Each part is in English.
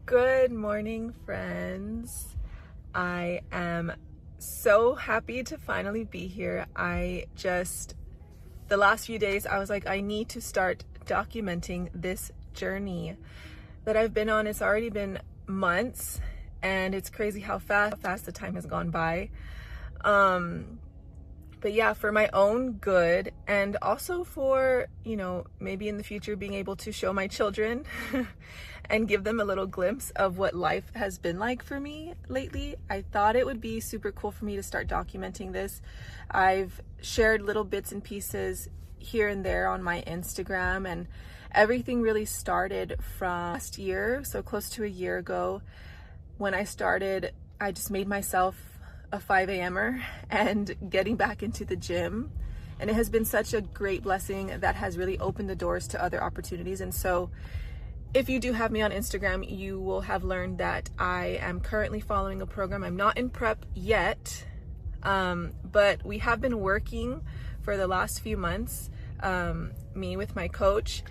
Good morning, friends. I am so happy to finally be here. The last few days, I was like, I need to start documenting this journey that I've been on. It's already been months, and it's crazy how fast the time has gone by. But yeah, for my own good, and also for, maybe in the future being able to show my children and give them a little glimpse of what life has been like for me lately, I thought it would be super cool for me to start documenting this. I've shared little bits and pieces here and there on my Instagram, and everything really started from last year, so close to a year ago. When I started, I just made myself a 5 a.m.er and getting back into the gym, and it has been such a great blessing that has really opened the doors to other opportunities. And so if you do have me on Instagram, you will have learned that I am currently following a program. I'm not in prep yet, but we have been working for the last few months, me with my coach,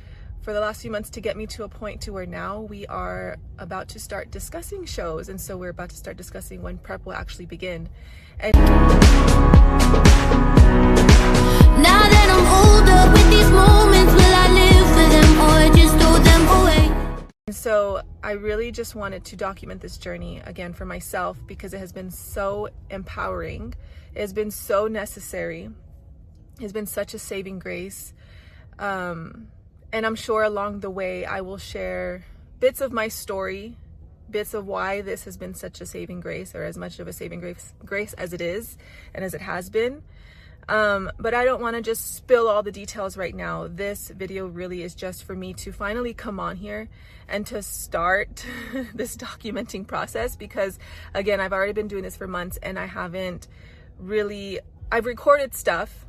for the last few months to get me to a point to where now we are about to start discussing shows. And so we're about to start discussing when prep will actually begin. And now that I'm older, with these moments, will I live for them or just throw them away? And so I really just wanted to document this journey again for myself, because it has been so empowering. It has been so necessary. It has been such a saving grace. And I'm sure along the way, I will share bits of my story, bits of why this has been such a saving grace, or as much of a saving grace as it is and as it has been. But I don't want to just spill all the details right now. This video really is just for me to finally come on here and to start this documenting process, because again, I've already been doing this for months and I've recorded stuff.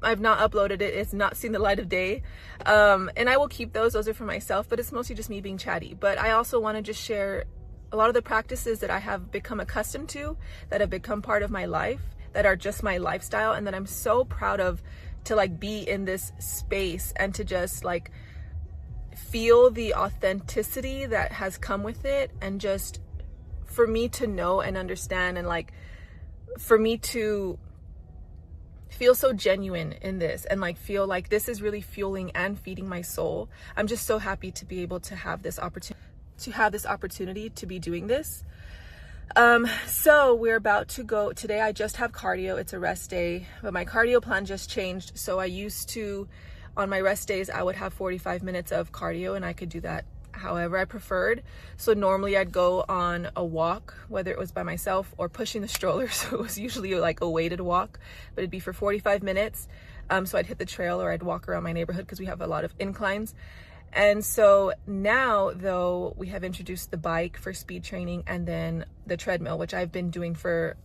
I've not uploaded it. It's not seen the light of day. And I will keep those. Those are for myself, but it's mostly just me being chatty. But I also want to just share a lot of the practices that I have become accustomed to, that have become part of my life, that are just my lifestyle, and that I'm so proud of, to be in this space and to just feel the authenticity that has come with it, and just for me to know and understand, and for me to feel so genuine in this, and feel like this is really fueling and feeding my soul. I'm just so happy to be able to have this opportunity to be doing this. So we're about to go today. I just have cardio. It's a rest day, but my cardio plan just changed. So I used to, on my rest days, I would have 45 minutes of cardio, and I could do that however I preferred. So normally I'd go on a walk, whether it was by myself or pushing the stroller. So it was usually a weighted walk, but it'd be for 45 minutes. So I'd hit the trail, or I'd walk around my neighborhood, because we have a lot of inclines. And so now, though, we have introduced the bike for speed training, and then the treadmill, which I've been doing for,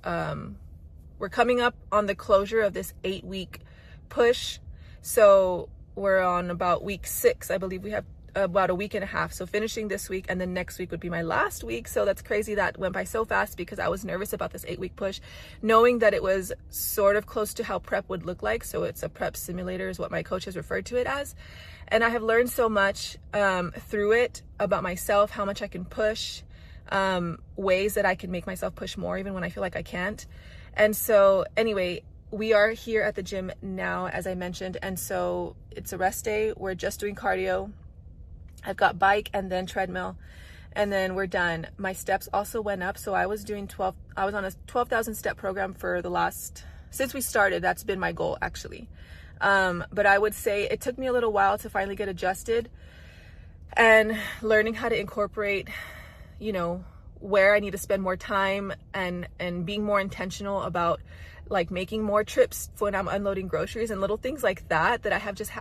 we're coming up on the closure of this 8-week push. So we're on about week 6. I believe we have about a week and a half. So finishing this week, and then next week would be my last week. So that's crazy. That went by so fast, because I was nervous about this 8-week push, knowing that it was sort of close to how prep would look like. So it's a prep simulator is what my coach has referred to it as. And I have learned so much through it about myself, how much I can push, ways that I can make myself push more even when I feel like I can't. And so anyway, we are here at the gym now, as I mentioned. And so it's a rest day. We're just doing cardio. I've got bike and then treadmill, and then we're done. My steps also went up. So I was on a 12,000 step program since we started. That's been my goal, actually. But I would say it took me a little while to finally get adjusted and learning how to incorporate, where I need to spend more time, and being more intentional about making more trips when I'm unloading groceries and little things like that,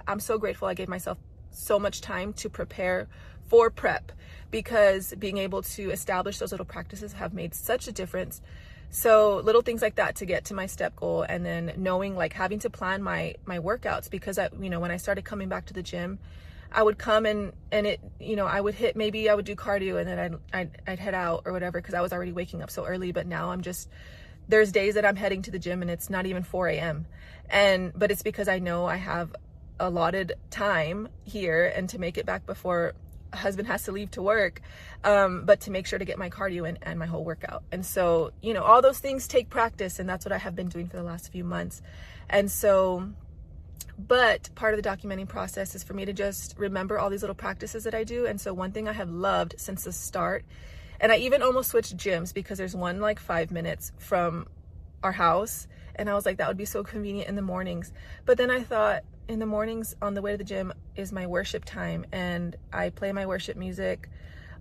I'm so grateful I gave myself so much time to prepare for prep, because being able to establish those little practices have made such a difference. So little things like that to get to my step goal, and then knowing having to plan my workouts, because when I started coming back to the gym, I would come and it, I would maybe I would do cardio, and then I'd head out or whatever, because I was already waking up so early. But now there's days that I'm heading to the gym and it's not even 4 a.m. But it's because I know I have allotted time here, and to make it back before husband has to leave to work, but to make sure to get my cardio in and my whole workout. And so, you know, all those things take practice, and that's what I have been doing for the last few months. And so, but part of the documenting process is for me to just remember all these little practices that I do. And so one thing I have loved since the start, and I even almost switched gyms because there's one like 5 minutes from our house, and I was like, that would be so convenient in the mornings. But then I thought, in the mornings on the way to the gym is my worship time, and I play my worship music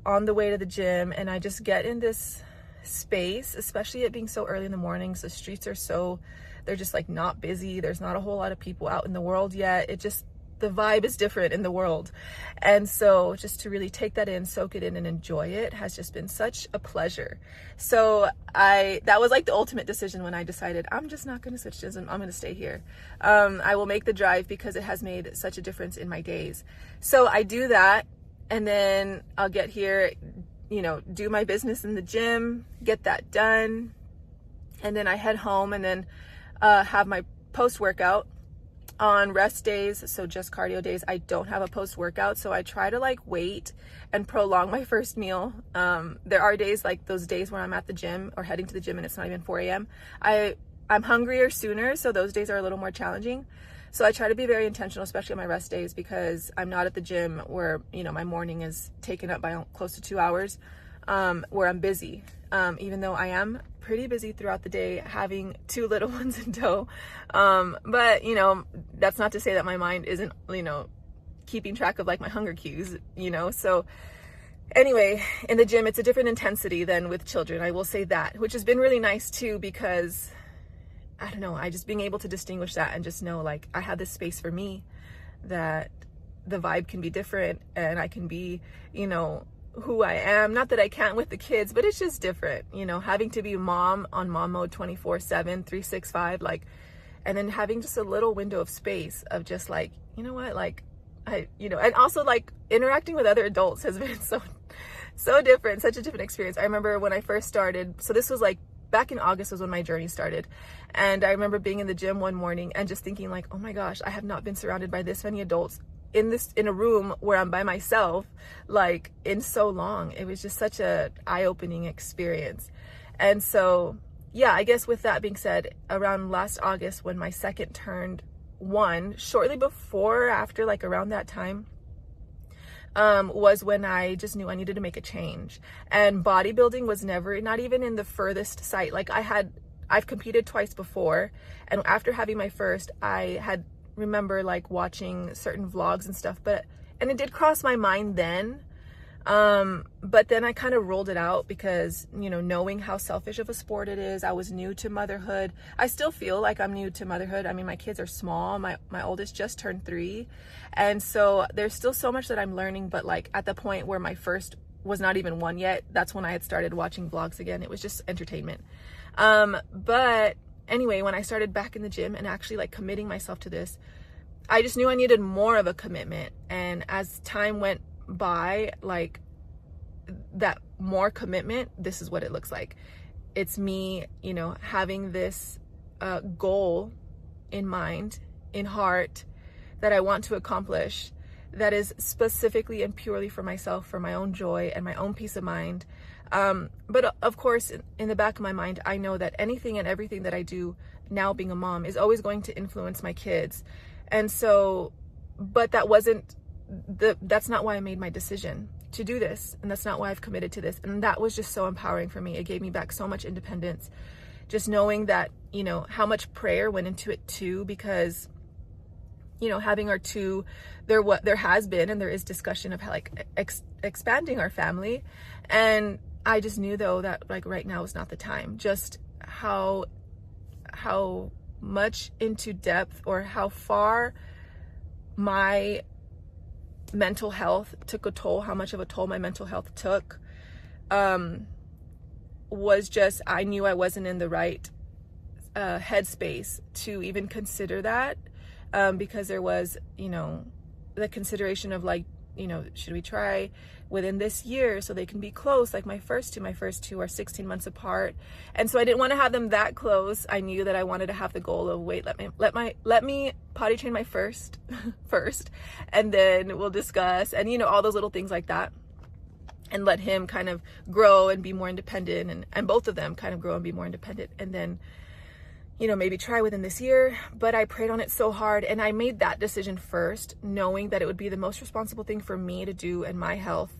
on the way to the gym, and I just get in this space, especially it being so early in the mornings. The streets are they're just like not busy. There's not a whole lot of people out in the world yet. The vibe is different in the world. And so just to really take that in, soak it in, and enjoy it has just been such a pleasure. So that was like the ultimate decision when I decided I'm just not going to switch gyms, and I'm going to stay here. I will make the drive because it has made such a difference in my days. So I do that, and then I'll get here, you know, do my business in the gym, get that done. And then I head home, and then have my post-workout. On rest days, so just cardio days, I don't have a post-workout, so I try to like wait and prolong my first meal. There are days, like those days where I'm at the gym or heading to the gym and it's not even 4 a.m. I'm hungrier sooner, so those days are a little more challenging. So I try to be very intentional, especially on my rest days, because I'm not at the gym where, you know, my morning is taken up by close to 2 hours, where I'm busy. Even though I am pretty busy throughout the day having 2 little ones in tow. But, you know, that's not to say that my mind isn't, you know, keeping track of like my hunger cues, you know. So anyway, in the gym, it's a different intensity than with children. I will say that, which has been really nice too, because I don't know, I just being able to distinguish that and just know like I have this space for me, that the vibe can be different and I can be, you know, who I am. Not that I can't with the kids, but it's just different, you know, having to be mom on mom mode 24/7, 365, like, and then having just a little window of space of just like, you know what, like you know, and also like interacting with other adults has been so different, such a different experience. I remember when I first started, so this was like back in August was when my journey started. And I remember being in the gym one morning and just thinking like, oh my gosh, I have not been surrounded by this many adults in a room where I'm by myself, like in so long. It was just such a eye-opening experience. And so, yeah, I guess with that being said, around last August when my second turned 1, shortly before or after, like around that time, was when I just knew I needed to make a change. And bodybuilding was never, not even in the furthest sight. Like I've competed twice before, and after having my first, I had remember like watching certain vlogs and stuff, and it did cross my mind then, but then I kind of rolled it out because, you know, knowing how selfish of a sport it is, I was new to motherhood. I still feel like I'm new to motherhood. I mean, my kids are small. My oldest just turned 3, and so there's still so much that I'm learning. But like at the point where my first was not even 1 yet, that's when I had started watching vlogs again. It was just entertainment. But anyway, when I started back in the gym and actually like committing myself to this, I just knew I needed more of a commitment. And as time went by, like that more commitment, this is what it looks like. It's me, you know, having this goal in mind, in heart, that I want to accomplish, that is specifically and purely for myself, for my own joy and my own peace of mind. But of course, in the back of my mind, I know that anything and everything that I do now being a mom is always going to influence my kids. And so, but that's not why I made my decision to do this. And that's not why I've committed to this. And that was just so empowering for me. It gave me back so much independence, just knowing that, you know, how much prayer went into it too, because, you know, having our 2, there has been, and there is discussion of how, like expanding our family. And I just knew though that like right now is not the time. Just how much into depth, or how far my mental health took a toll, how much of a toll my mental health took, was just, I knew I wasn't in the right headspace to even consider that, because there was, you know, the consideration of like, you know, should we try within this year so they can be close like my first two. My first two are 16 months apart. And so I didn't want to have them that close. I knew that I wanted to have the goal of, wait, let me potty train my first first, and then we'll discuss, and you know, all those little things like that, and let him kind of grow and be more independent, and both of them kind of grow and be more independent, and then, you know, maybe try within this year. But I prayed on it so hard, and I made that decision first, knowing that it would be the most responsible thing for me to do, and my health,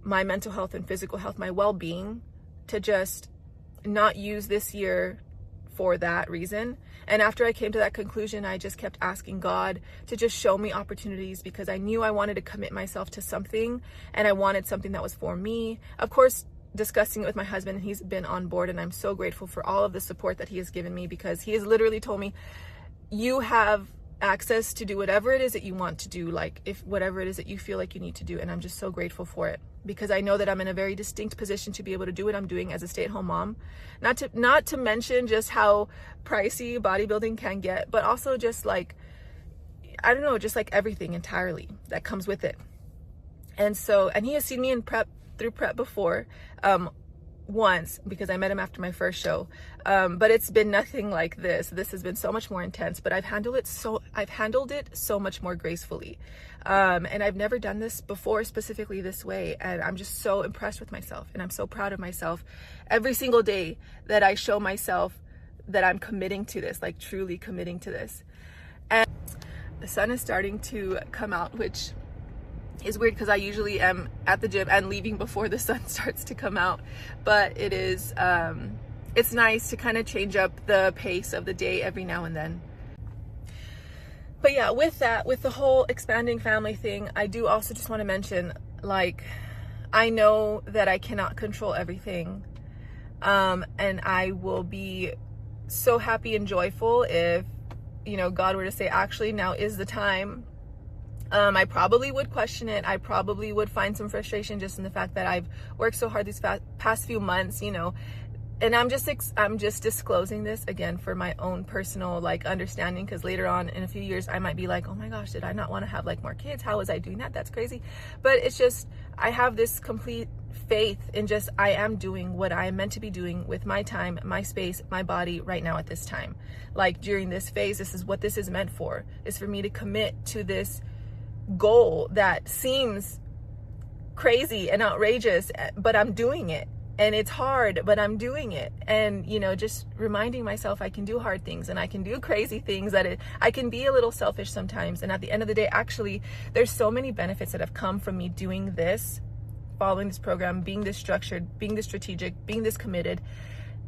my mental health and physical health, my well-being, to just not use this year for that reason. And after I came to that conclusion, I just kept asking God to just show me opportunities, because I knew I wanted to commit myself to something, and I wanted something that was for me. Of course, discussing it with my husband, and he's been on board, and I'm so grateful for all of the support that he has given me, because he has literally told me, you have access to do whatever it is that you want to do, like if whatever it is that you feel like you need to do. And I'm just so grateful for it, because I know that I'm in a very distinct position to be able to do what I'm doing as a stay-at-home mom. Not to mention just how pricey bodybuilding can get, but also just like, I don't know, just like everything entirely that comes with it. And so, and he has seen me in through prep before, once, because I met him after my first show, but it's been nothing like this. This has been so much more intense, but I've handled it so much more gracefully, and I've never done this before specifically this way, and I'm just so impressed with myself, and I'm so proud of myself every single day that I show myself that I'm committing to this, like truly committing to this. And the sun is starting to come out, which is weird because I usually am at the gym and leaving before the sun starts to come out, but it is it's nice to kind of change up the pace of the day every now and then. But yeah, with the whole expanding family thing, I do also just want to mention, like, I know that I cannot control everything, and I will be so happy and joyful if, you know, God were to say, actually, now is the time. I probably would question it. I probably would find some frustration just in the fact that I've worked so hard these past few months, you know, and I'm just disclosing this again for my own personal, like, understanding, because later on in a few years I might be like, oh my gosh, did I not want to have like more kids? How was I doing that? That's crazy. But it's just, I have this complete faith in just, I am doing what I am meant to be doing with my time, my space, my body right now at this time. Like, during this phase, this is what this is meant for, is for me to commit to this goal that seems crazy and outrageous, but I'm doing it, and it's hard, but I'm doing it. And, you know, just reminding myself I can do hard things, and I can do crazy things, that I can be a little selfish sometimes. And at the end of the day, actually, there's so many benefits that have come from me doing this, following this program, being this structured, being this strategic, being this committed.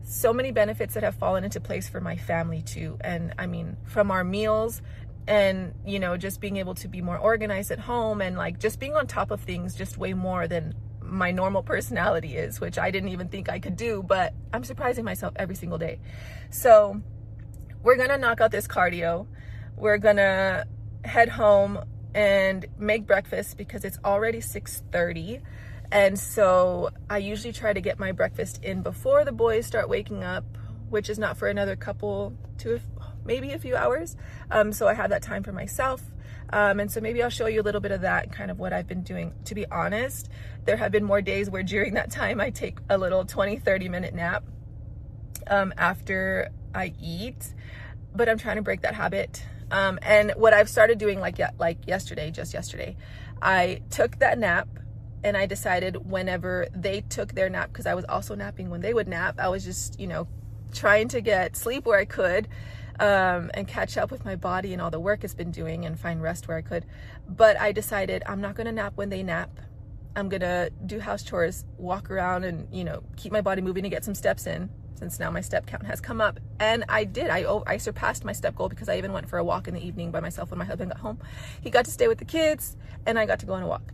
So many benefits that have fallen into place for my family too. And I mean, from our meals, and, you know, just being able to be more organized at home, and like just being on top of things just way more than my normal personality is, which I didn't even think I could do, but I'm surprising myself every single day. So we're gonna knock out this cardio. We're gonna head home and make breakfast, because it's already 6:30. And so I usually try to get my breakfast in before the boys start waking up, which is not for another maybe a few hours. So I have that time for myself. And so maybe I'll show you a little bit of that, kind of what I've been doing. To be honest, there have been more days where during that time I take a little 20-30 minute nap after I eat, but I'm trying to break that habit. And what I've started doing, like just yesterday, I took that nap, and I decided whenever they took their nap, because I was also napping when they would nap, I was just, you know, trying to get sleep where I could, and catch up with my body and all the work it's been doing, and find rest where I could. But I decided I'm not gonna nap when they nap. I'm gonna do house chores, walk around, and, you know, keep my body moving to get some steps in, since now my step count has come up. And I did. I surpassed my step goal, because I even went for a walk in the evening by myself when my husband got home. He got to stay with the kids, and I got to go on a walk.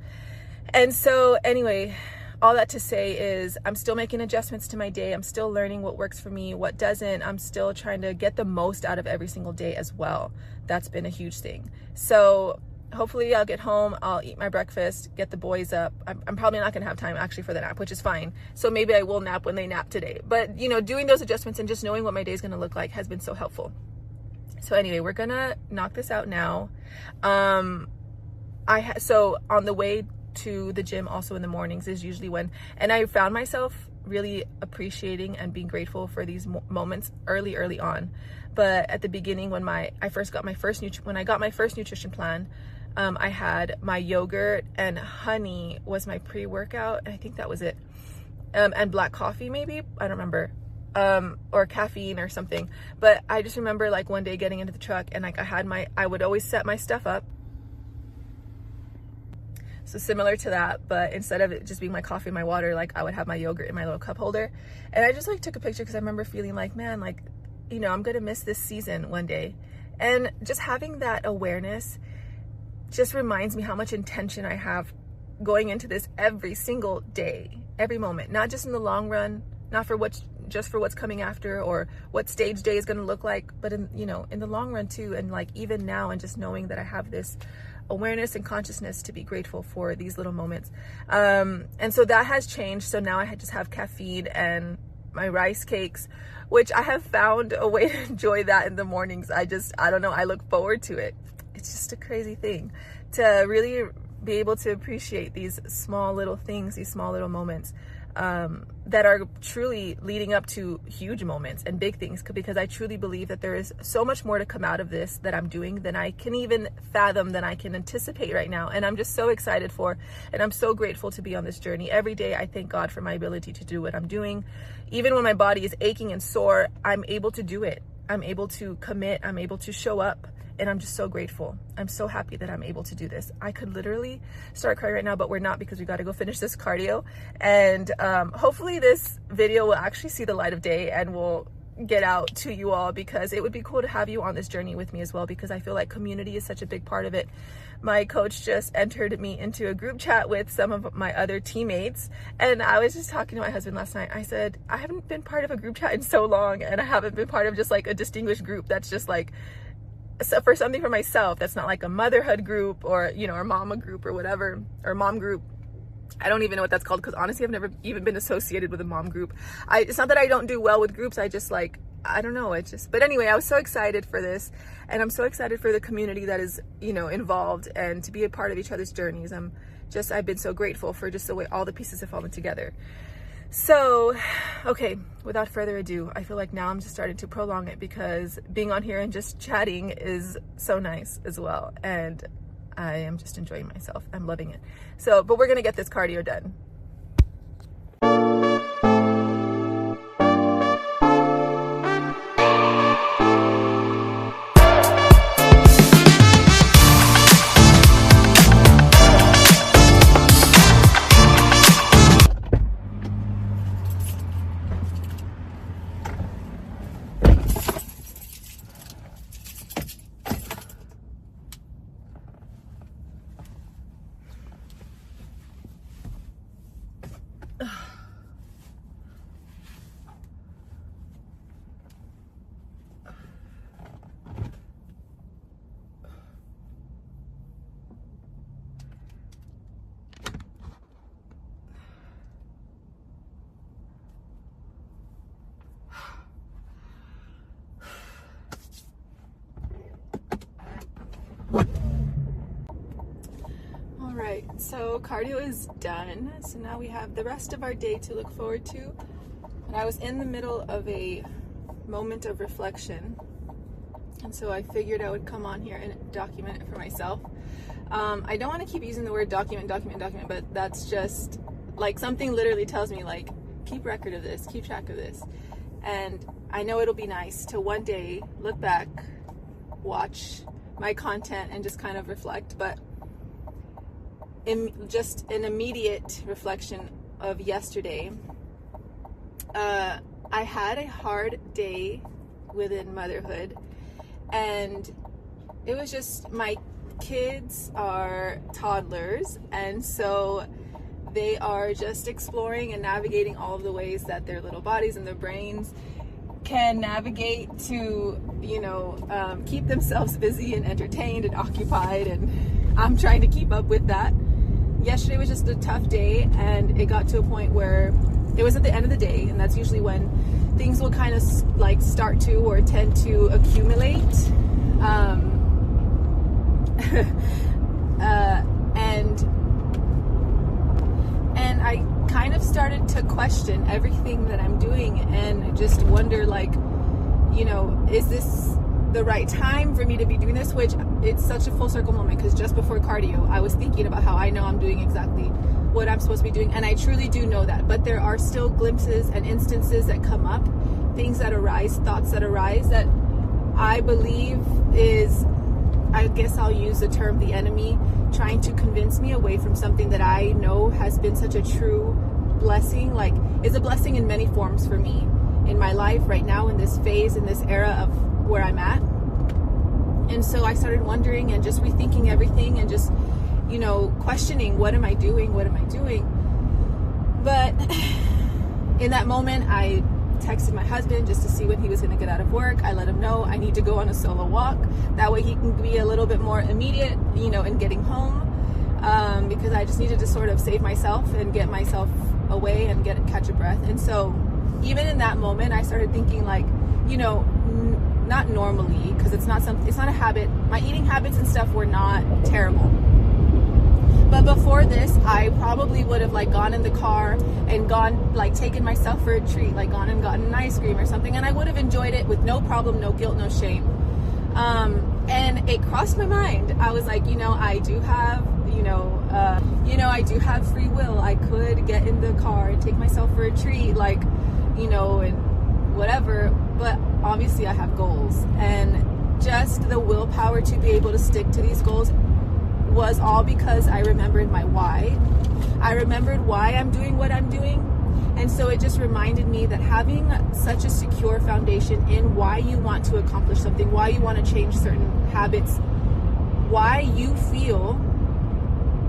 And so anyway, all that to say is I'm still making adjustments to my day. I'm still learning what works for me, what doesn't. I'm still trying to get the most out of every single day as well. That's been a huge thing. So hopefully I'll get home, I'll eat my breakfast, get the boys up. I'm probably not gonna have time actually for the nap, which is fine. So maybe I will nap when they nap today. But, you know, doing those adjustments and just knowing what my day is gonna look like has been so helpful. So anyway, we're gonna knock this out now. So on the way to the gym also in the mornings is usually when, and I found myself really appreciating and being grateful for these moments early on. But at the beginning, when I got my first nutrition plan, I had my yogurt and honey was my pre-workout, and I think that was it. And black coffee, maybe, I don't remember, or caffeine or something. But I just remember like one day getting into the truck and like I would always set my stuff up. So similar to that, but instead of it just being my coffee and my water, like I would have my yogurt in my little cup holder. And I just like took a picture because I remember feeling like, man, like, you know, I'm gonna miss this season one day. And just having that awareness just reminds me how much intention I have going into this every single day, every moment, not just in the long run, not for just for what's coming after or what stage day is going to look like, but in, you know, in the long run too. And like even now, and just knowing that I have this awareness and consciousness to be grateful for these little moments. And so that has changed. So now I just have caffeine and my rice cakes, which I have found a way to enjoy that in the mornings. I don't know, I look forward to it. It's just a crazy thing to really be able to appreciate these small little things, these small little moments that are truly leading up to huge moments and big things, because I truly believe that there is so much more to come out of this that I'm doing than I can even fathom, than I can anticipate right now. And I'm just so excited for, and I'm so grateful to be on this journey. Every day I thank God for my ability to do what I'm doing. Even when my body is aching and sore, I'm able to do it. I'm able to commit. I'm able to show up. And I'm just so grateful. I'm so happy that I'm able to do this. I could literally start crying right now, but we're not, because we got to go finish this cardio. And hopefully this video will actually see the light of day and will get out to you all, because it would be cool to have you on this journey with me as well, because I feel like community is such a big part of it. My coach just entered me into a group chat with some of my other teammates, and I was just talking to my husband last night. I said, I haven't been part of a group chat in so long, and I haven't been part of just like a distinguished group that's just like, so for something for myself, that's not like a motherhood group or, you know, or mama group or whatever, or mom group. I don't even know what that's called, because honestly, I've never even been associated with a mom group. It's not that I don't do well with groups. I just like, I don't know. But anyway, I was so excited for this, and I'm so excited for the community that is, you know, involved, and to be a part of each other's journeys. I've been so grateful for just the way all the pieces have fallen together. So, okay, without further ado, I feel like now I'm just starting to prolong it, because being on here and just chatting is so nice as well. And I am just enjoying myself. I'm loving it. So, but we're going to get this cardio done. Alright, so cardio is done. So now we have the rest of our day to look forward to. And I was in the middle of a moment of reflection, and so I figured I would come on here and document it for myself. I don't want to keep using the word document, but that's just like something literally tells me like, keep record of this, keep track of this. And I know it'll be nice to one day look back, watch my content, and just kind of reflect. But just an immediate reflection of yesterday, I had a hard day within motherhood, and it was just, my kids are toddlers, and so they are just exploring and navigating all of the ways that their little bodies and their brains can navigate to, you know, keep themselves busy and entertained and occupied, and I'm trying to keep up with that. Yesterday was just a tough day, and it got to a point where it was at the end of the day, and that's usually when things will kind of like start to or tend to accumulate. And of started to question everything that I'm doing and just wonder, like, you know, is this the right time for me to be doing this? Which it's such a full circle moment, because just before cardio, I was thinking about how I know I'm doing exactly what I'm supposed to be doing, and I truly do know that. But there are still glimpses and instances that come up, things that arise, thoughts that arise, that I believe is, I guess I'll use the term, the enemy trying to convince me away from something that I know has been such a true blessing, like is a blessing in many forms for me in my life right now, in this phase, in this era of where I'm at. And so I started wondering and just rethinking everything and just, you know, questioning, what am I doing? But in that moment, I texted my husband just to see when he was going to get out of work. I let him know I need to go on a solo walk. That way he can be a little bit more immediate, you know, in getting home, because I just needed to sort of save myself and get myself away and catch a breath. And so even in that moment, I started thinking, like, you know, not normally, because it's not a habit. My eating habits and stuff were not terrible. But before this, I probably would have, like, gone in the car and gone, like, taken myself for a treat, like gone and gotten an ice cream or something, and I would have enjoyed it with no problem, no guilt, no shame. And it crossed my mind. I was like, you know, I do have, I do have free will. I could get in the car and take myself for a treat, like, you know, and whatever. But obviously I have goals, and just the willpower to be able to stick to these goals was all because I remembered my why. I remembered why I'm doing what I'm doing. And so it just reminded me that having such a secure foundation in why you want to accomplish something, why you want to change certain habits, why you feel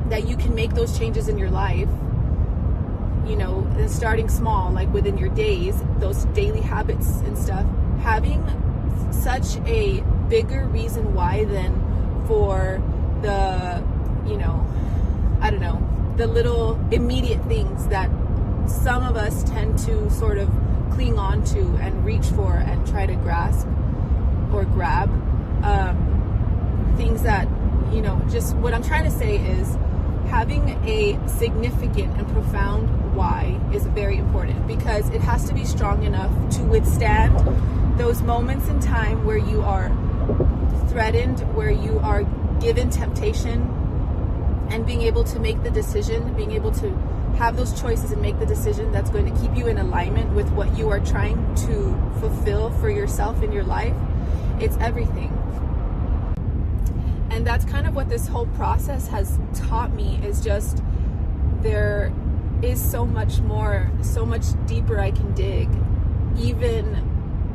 that you can make those changes in your life, you know, and starting small, like within your days, those daily habits and stuff, having such a bigger reason why than for the, you know, I don't know, the little immediate things that some of us tend to sort of cling on to and reach for and try to grasp or grab, things that, you know, just what I'm trying to say is having a significant and profound why is very important, because it has to be strong enough to withstand those moments in time where you are threatened, where you are given temptation, and being able to make the decision, being able to have those choices and make the decision that's going to keep you in alignment with what you are trying to fulfill for yourself in your life. It's everything. And that's kind of what this whole process has taught me, is just there is so much more, so much deeper I can dig, even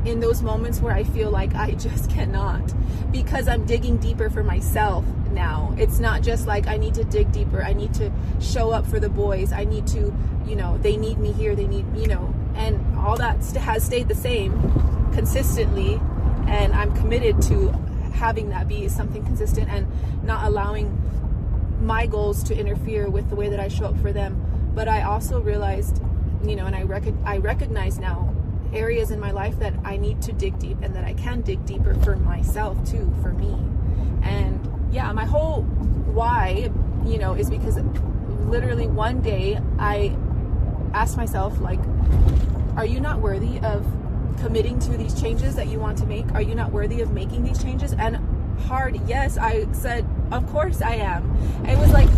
in those moments where I feel like I just cannot, because I'm digging deeper for myself now. It's not just like I need to dig deeper, I need to show up for the boys, I need to, you know, they need me here, they need, you know, and all that has stayed the same consistently, and I'm committed to having that be something consistent and not allowing my goals to interfere with the way that I show up for them. But I also realized, you know, and I recognize now areas in my life that I need to dig deep, and that I can dig deeper for myself too, for me. And yeah, my whole why, you know, is because literally one day I asked myself, like, are you not worthy of committing to these changes that you want to make? Are you not worthy of making these changes? And hard yes, I said, of course I am. It was like,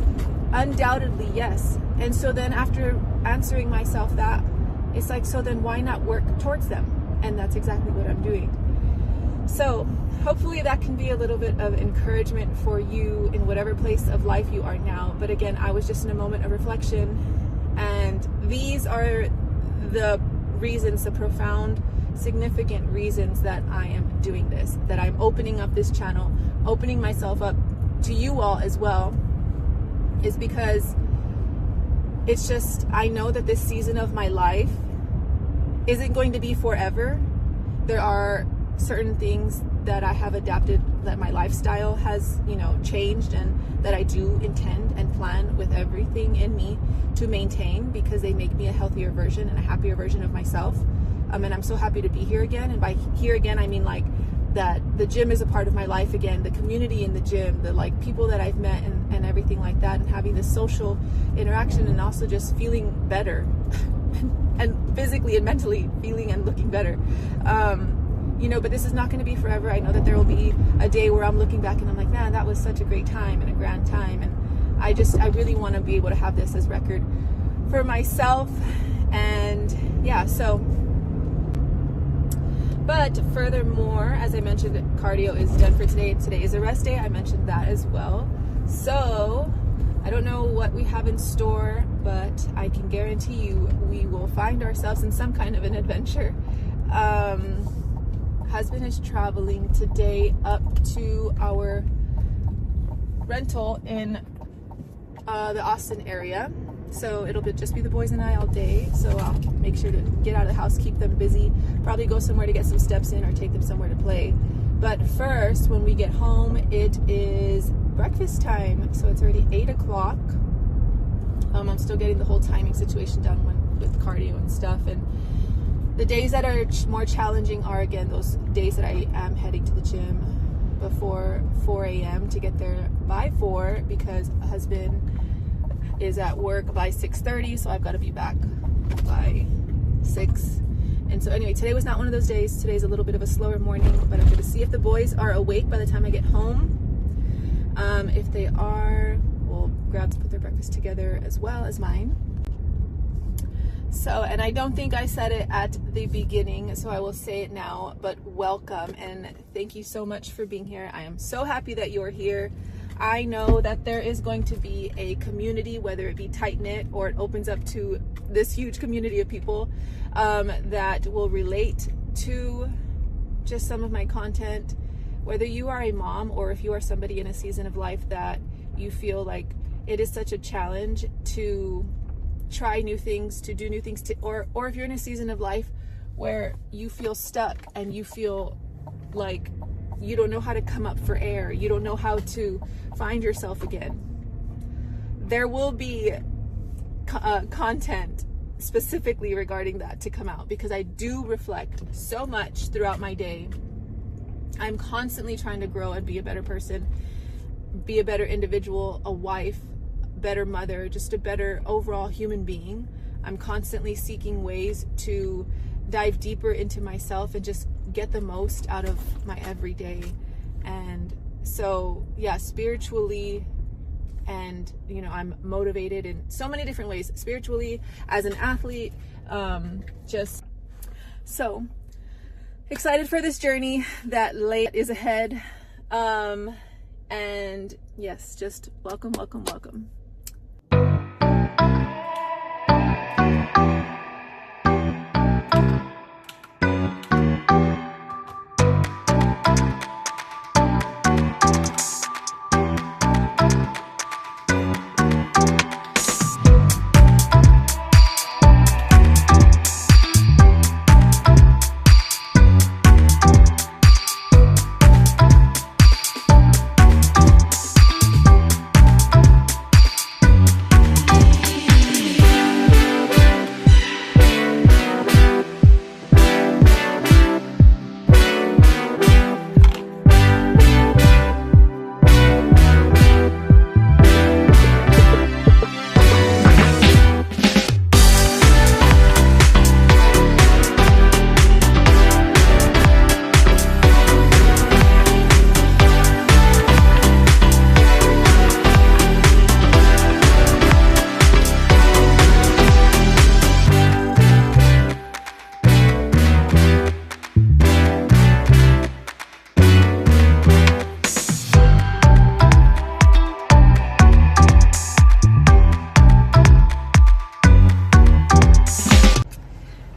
undoubtedly yes. And so then after answering myself that, it's like, so then why not work towards them? And that's exactly what I'm doing. So hopefully that can be a little bit of encouragement for you in whatever place of life you are now. But again, I was just in a moment of reflection, and these are the reasons, the profound, significant reasons that I am doing this, that I'm opening up this channel, opening myself up to you all as well, is because it's just, I know that this season of my life isn't going to be forever. There are certain things that I have adapted, that my lifestyle has, you know, changed, and that I do intend and plan with everything in me to maintain, because they make me a healthier version and a happier version of myself. And I'm so happy to be here again. And by here again, I mean like that the gym is a part of my life again, the community in the gym, the like people that I've met and everything like that, and having this social interaction, and also just feeling better and physically and mentally feeling and looking better. You know, but this is not going to be forever. I know that there will be a day where I'm looking back and I'm like, man, that was such a great time and a grand time. And I really want to be able to have this as record for myself. And yeah, so, but furthermore, as I mentioned, cardio is done for today. Today is a rest day. I mentioned that as well. So I don't know what we have in store, but I can guarantee you we will find ourselves in some kind of an adventure. Husband is traveling today up to our rental in the Austin area, so it'll just be the boys and I all day. So I'll make sure to get out of the house, keep them busy, probably go somewhere to get some steps in or take them somewhere to play. But first, when we get home, it is breakfast time, so it's already 8 o'clock. I'm still getting the whole timing situation done with cardio and stuff, and the days that are more challenging are, again, those days that I am heading to the gym before 4 a.m. to get there by 4, because husband is at work by 6:30, so I've got to be back by 6. And so anyway, today was not one of those days. Today's a little bit of a slower morning, but I'm going to see if the boys are awake by the time I get home. If they are, we'll grab to put their breakfast together as well as mine. So, and I don't think I said it at the beginning, so I will say it now, but welcome and thank you so much for being here. I am so happy that you're here. I know that there is going to be a community, whether it be tight-knit or it opens up to this huge community of people that will relate to just some of my content, whether you are a mom or if you are somebody in a season of life that you feel like it is such a challenge to try new things, to do new things, or if you're in a season of life where you feel stuck and you feel like you don't know how to come up for air, you don't know how to find yourself again. There will be content specifically regarding that to come out, because I do reflect so much throughout my day. I'm constantly trying to grow and be a better person, be a better individual, a wife, better mother, just a better overall human being. I'm constantly seeking ways to dive deeper into myself and just get the most out of my everyday. And so yeah, spiritually, and you know, I'm motivated in so many different ways, spiritually, as an athlete, just so excited for this journey that is ahead. And yes, just welcome.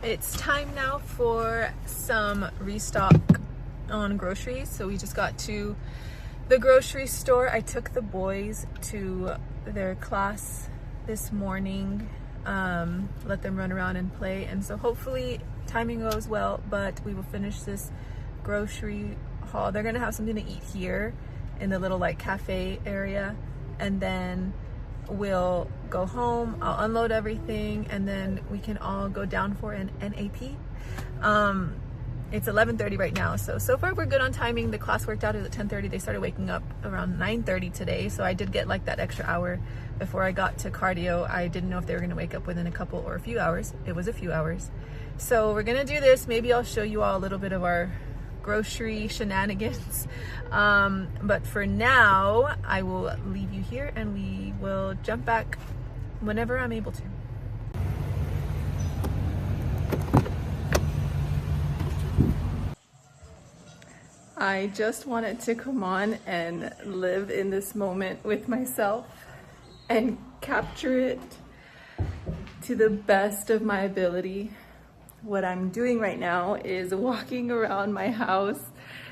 It's time now for some restock on groceries. So we just got to the grocery store. I took the boys to their class this morning, let them run around and play, and so hopefully timing goes well, but we will finish this grocery haul. They're gonna have something to eat here in the little like cafe area, and then we'll go home, I'll unload everything, and then we can all go down for an NAP. It's 11:30 right now, so far we're good on timing. The class worked out. It was at 10:30. They started waking up around 9:30 today, so I did get like that extra hour before I got to cardio. I didn't know if they were gonna wake up within a couple or a few hours. It was a few hours. So we're gonna do this. Maybe I'll show you all a little bit of our grocery shenanigans. But for now, I will leave you here and we will jump back whenever I'm able to. I just wanted to come on and live in this moment with myself and capture it to the best of my ability. What I'm doing right now is walking around my house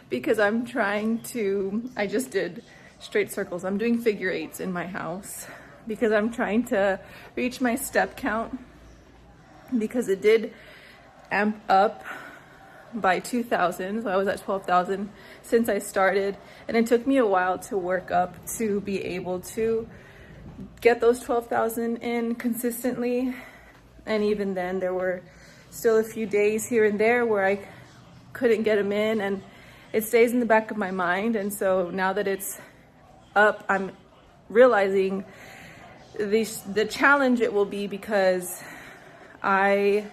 because I'm trying to, I just did straight circles. I'm doing figure eights in my house because I'm trying to reach my step count because it did amp up by 2,000. So I was at 12,000 since I started, and it took me a while to work up to be able to get those 12,000 in consistently. And even then there were still a few days here and there where I couldn't get them in, and it stays in the back of my mind. And so now that it's up, I'm realizing the challenge it will be, because I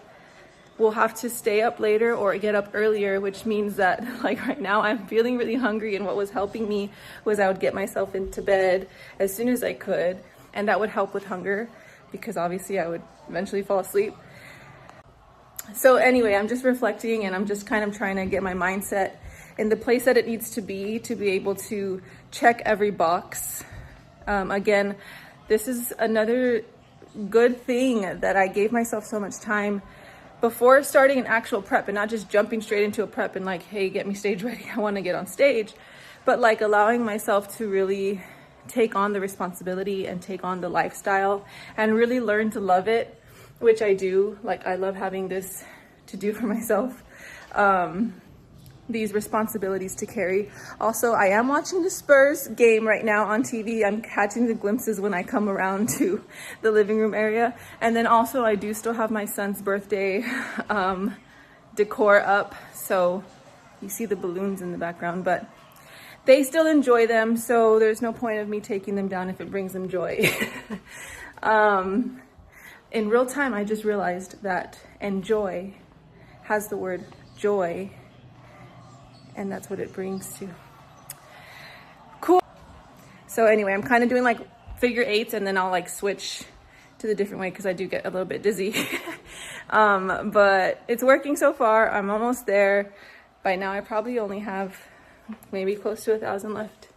will have to stay up later or get up earlier, which means that like right now I'm feeling really hungry, and what was helping me was I would get myself into bed as soon as I could, and that would help with hunger because obviously I would eventually fall asleep. So anyway, I'm just reflecting and I'm just kind of trying to get my mindset in the place that it needs to be able to check every box. Again, this is another good thing that I gave myself so much time before starting an actual prep, and not just jumping straight into a prep and like, hey, get me stage ready, I want to get on stage, but like allowing myself to really take on the responsibility and take on the lifestyle and really learn to love it, which I do. Like, I love having this to do for myself, these responsibilities to carry. Also, I am watching the Spurs game right now on TV. I'm catching the glimpses when I come around to the living room area. And then also I do still have my son's birthday decor up. So you see the balloons in the background, but they still enjoy them. So there's no point of me taking them down if it brings them joy. In real time, I just realized that enjoy has the word joy, and that's what it brings to. Cool. So anyway, I'm kind of doing like figure eights, and then I'll like switch to the different way because I do get a little bit dizzy. But it's working so far. I'm almost there. By now I probably only have maybe close to 1,000 left.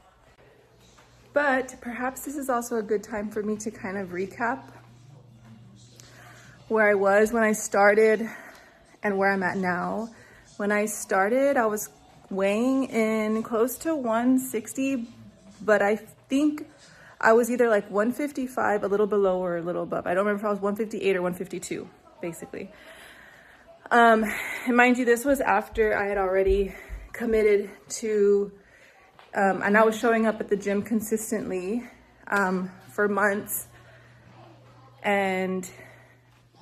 But perhaps this is also a good time for me to kind of recap where I was when I started and where I'm at now. When I started, I was weighing in close to 160, but I think I was either like 155, a little below or a little above. I don't remember if I was 158 or 152, basically. And mind you, this was after I had already committed to, and I was showing up at the gym consistently for months, and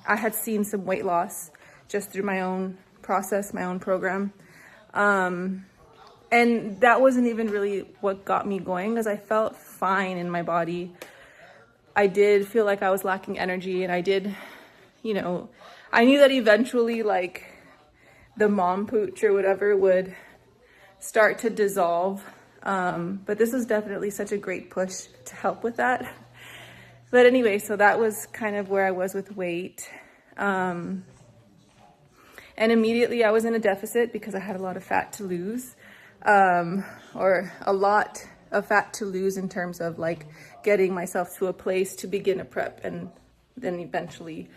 I had seen some weight loss just through my own process, my own program. And that wasn't even really what got me going, because I felt fine in my body. I did feel like I was lacking energy, and I did, you know, I knew that eventually like the mom pooch or whatever would start to dissolve. But this was definitely such a great push to help with that. But anyway, so that was kind of where I was with weight. And immediately I was in a deficit because I had a lot of fat to lose, or a lot of fat to lose in terms of like getting myself to a place to begin a prep and then eventually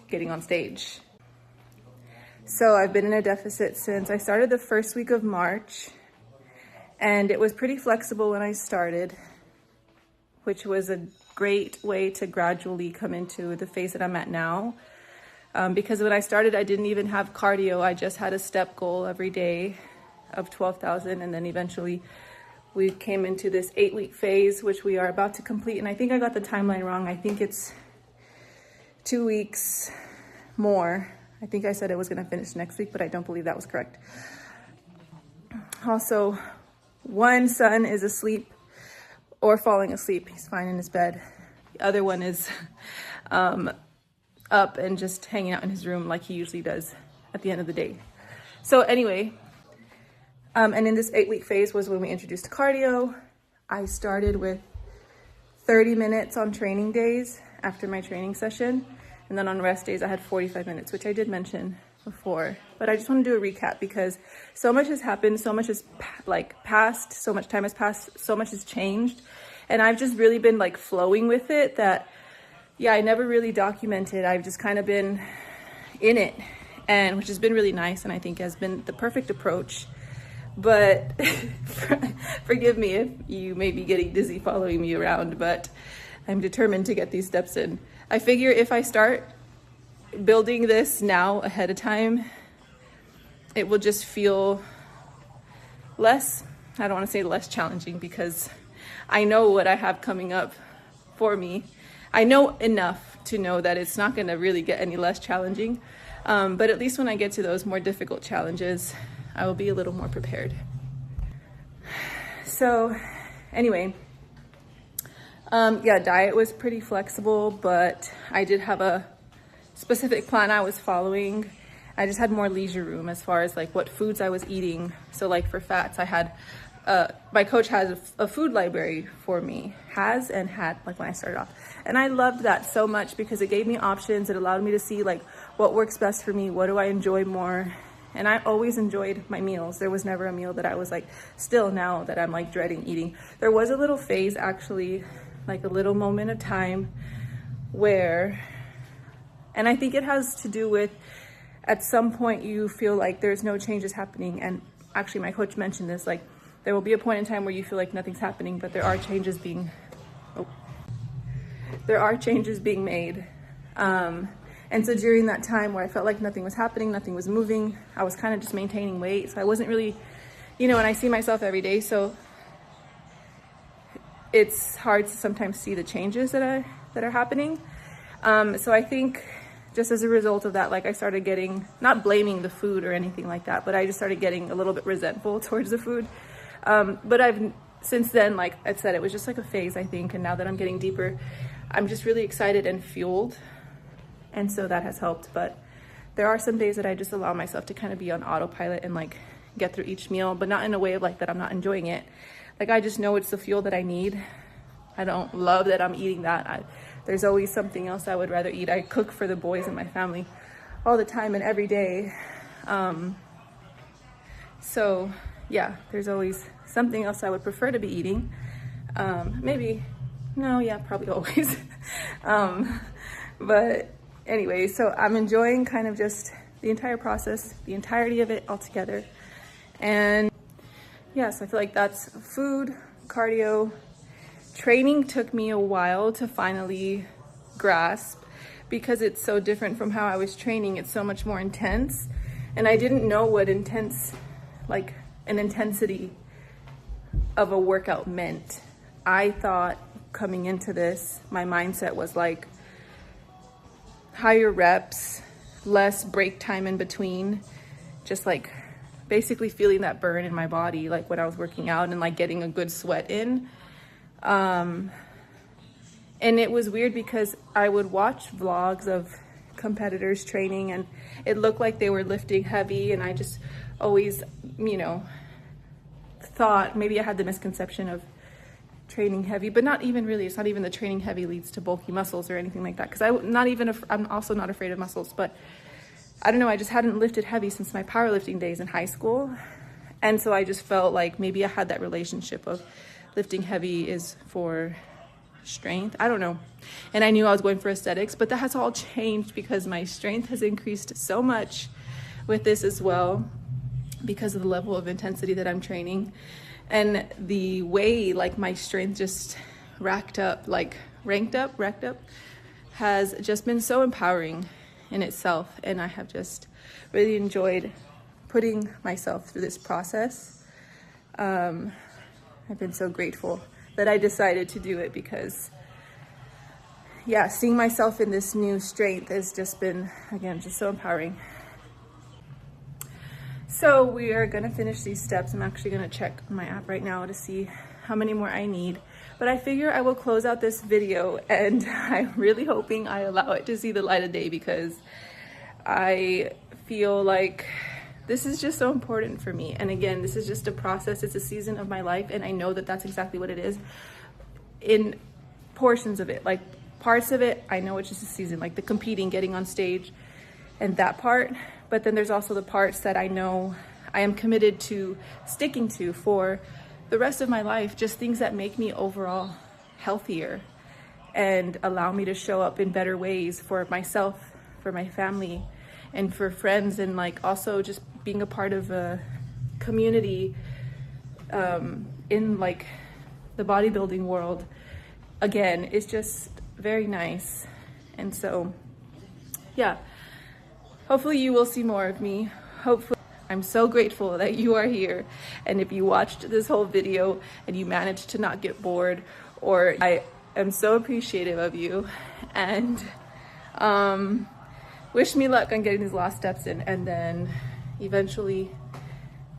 getting on stage. So I've been in a deficit since I started the first week of March, and it was pretty flexible when I started, which was a great way to gradually come into the phase that I'm at now. Because when I started, I didn't even have cardio. I just had a step goal every day of 12,000. And then eventually we came into this 8-week phase, which we are about to complete. And I think I got the timeline wrong. I think it's 2 weeks more I think I said it was gonna finish next week, but I don't believe that was correct. Also, one son is asleep or falling asleep. He's fine in his bed. The other one is up and just hanging out in his room like he usually does at the end of the day. So anyway, and in this 8-week phase was when we introduced cardio. I started with 30 minutes on training days after my training session. And then on rest days, I had 45 minutes, which I did mention before. But I just want to do a recap because so much has happened, so much has passed, so much time has passed, so much has changed. And I've just really been like flowing with it that, yeah, I never really documented. I've just kind of been in it, and which has been really nice and I think has been the perfect approach. But forgive me if you may be getting dizzy following me around, but I'm determined to get these steps in. I figure if I start building this now ahead of time, it will just feel less, I don't want to say less challenging, because I know what I have coming up for me. I know enough to know that it's not going to really get any less challenging. But at least when I get to those more difficult challenges, I will be a little more prepared. So anyway, yeah, diet was pretty flexible, but I did have a specific plan I was following. I just had more leisure room as far as like what foods I was eating. So like for fats, I had, my coach has a food library for me, has and had, like when I started off. And I loved that so much because it gave me options. It allowed me to see like what works best for me. What do I enjoy more? And I always enjoyed my meals. There was never a meal that I was like, still now that I'm like dreading eating. There was a little phase actually, like a little moment of time where, and I think it has to do with at some point you feel like there's no changes happening. And actually my coach mentioned this, like there will be a point in time where you feel like nothing's happening, but there are changes being, made. And so during that time where I felt like nothing was happening, nothing was moving, I was kind of just maintaining weight. So I wasn't really, you know, and I see myself every day. So it's hard to sometimes see the changes that are happening. So I think just as a result of that, like I started getting, not blaming the food or anything like that, but I just started getting a little bit resentful towards the food. But I've since then, like I said, it was just like a phase, I think. And now that I'm getting deeper, I'm just really excited and fueled. And so that has helped. But there are some days that I just allow myself to kind of be on autopilot and like get through each meal, but not in a way of like that I'm not enjoying it. Like I just know it's the fuel that I need. I don't love that I'm eating that. There's always something else I would rather eat. I cook for the boys and my family all the time and every day. So yeah, there's always something else I would prefer to be eating. Probably always. But anyway, so I'm enjoying kind of just the entire process, the entirety of it all together. And yes, I feel like that's food, cardio. Training took me a while to finally grasp because it's so different from how I was training. It's so much more intense. And I didn't know what intense, like an intensity of a workout meant. I thought coming into this, my mindset was like higher reps, less break time in between, just like basically feeling that burn in my body, like when I was working out and like getting a good sweat in. And it was weird because I would watch vlogs of competitors training and it looked like they were lifting heavy, and I just always, you know, thought maybe I had the misconception of training heavy, but not even really. It's not even the training heavy leads to bulky muscles or anything like that, because I'm also not afraid of muscles, but I don't know, I just hadn't lifted heavy since my powerlifting days in high school. And so I just felt like maybe I had that relationship of lifting heavy is for strength. I don't know. And I knew I was going for aesthetics, but that has all changed because my strength has increased so much with this as well, because of the level of intensity that I'm training. And the way like my strength just racked up, has just been so empowering in itself. And I have just really enjoyed putting myself through this process. I've been so grateful that I decided to do it because, yeah, seeing myself in this new strength has just been, again, just so empowering. So we are gonna finish these steps. I'm actually gonna check my app right now to see how many more I need. But I figure I will close out this video, and I'm really hoping I allow it to see the light of day, because I feel like this is just so important for me. And again, this is just a process. It's a season of my life, and I know that that's exactly what it is. In portions of it, like parts of it, I know it's just a season, like the competing, getting on stage, and that part. But then there's also the parts that I know I am committed to sticking to for the rest of my life, just things that make me overall healthier and allow me to show up in better ways for myself, for my family, and for friends, and like also just being a part of a community in like the bodybuilding world. Again, it's just very nice. And so yeah, hopefully you will see more of me. Hopefully, I'm so grateful that you are here, and if you watched this whole video and you managed to not get bored, or I am so appreciative of you, and wish me luck on getting these last steps in, and then eventually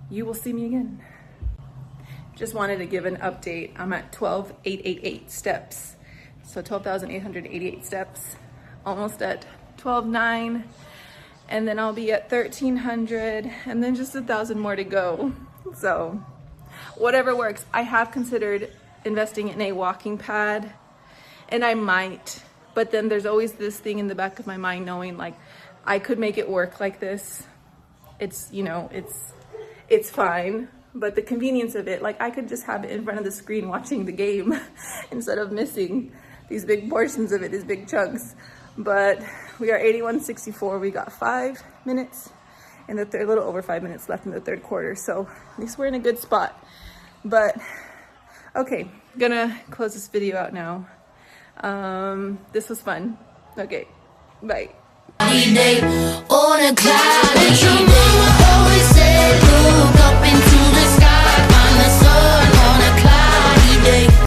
you will see me again. Just wanted to give an update. I'm at 12,888 steps, so 12,888 steps, almost at 12,900. And then I'll be at 1,300, and then just 1,000 more to go. So whatever works. I have considered investing in a walking pad, and I might, but then there's always this thing in the back of my mind knowing like I could make it work like this. It's, you know, it's fine, but the convenience of it, like I could just have it in front of the screen watching the game instead of missing these big portions of it, these big chunks. But we are 81.64. We got 5 minutes in the third, a little over 5 minutes left in the third quarter. So at least we're in a good spot. But okay, gonna close this video out now. This was fun. Okay, bye. On a cloud, and your mama always said,